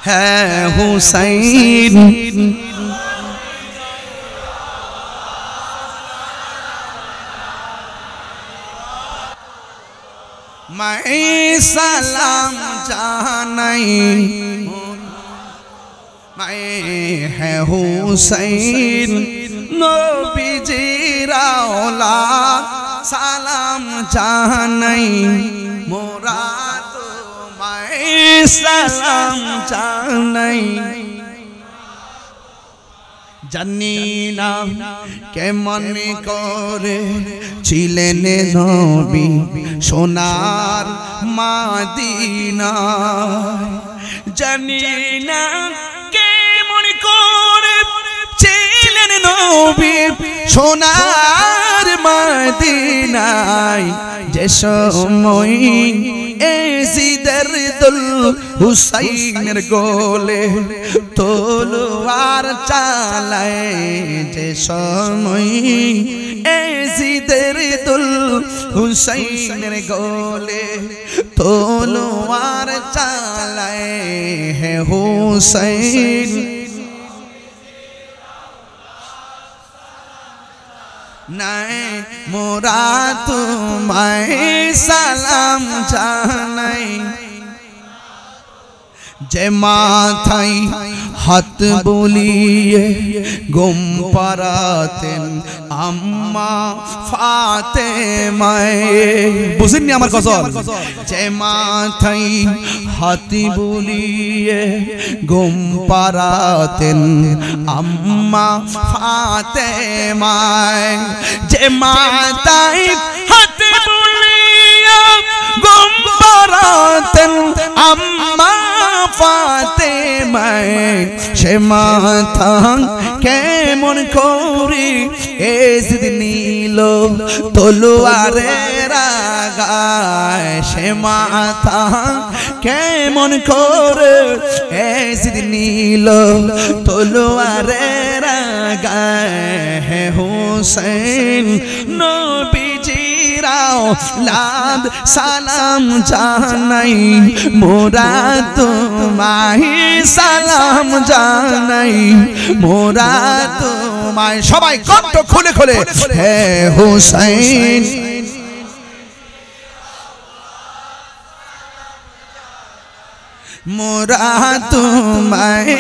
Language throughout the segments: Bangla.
है हुसैन। मैं सलाम जानाई मैं है हुसैन नबीजीर औलाद सलाम जानाई मोरा तो मैं सलाम जानाई জানি না কেমন করে ছিলেন নবী সোনার মদিনা জানি না কেমন করে ছিলেন নবী সোনার মদিনায় যে সময় এজিদের দুল হুসাইনের গোলে তলোয়ার চালায় যে সময় এজিদের দুল হুসাইনের গোলে তলোয়ার চালায় হে হুসাইন নাই মোরা তোমায় সালাম জানাই যে মাথায় হাত বুলিয়ে গুম পারাতেন আম্মা ফাতেমায় বুঝেননি আমার কসম যে মাথায় হাত বুলিয়ে গুম পারাতেন আম্মা ফাতেমায় যে মাথায় হাত বুলিয়ে গুম পারাতেন আম্মা ফাতেমায় সে মাথা কেমন করি এজিদ নীল তলোয়ারের আগায় সে মাথা কেমন করে এজিদ নীল তলোয়ারের আগায় হে হুসেন নবীজির औलाद সালাম জানাই মোরা তোমায় সালাম জানাই মোরা তোমায় সবাই কণ্ঠ খুলে খুলে হে হুসাইন মোরা তোমায়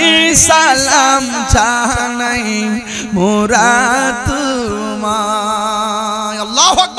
সালাম জানাই মোরা তোমায় আল্লাহু আকবার।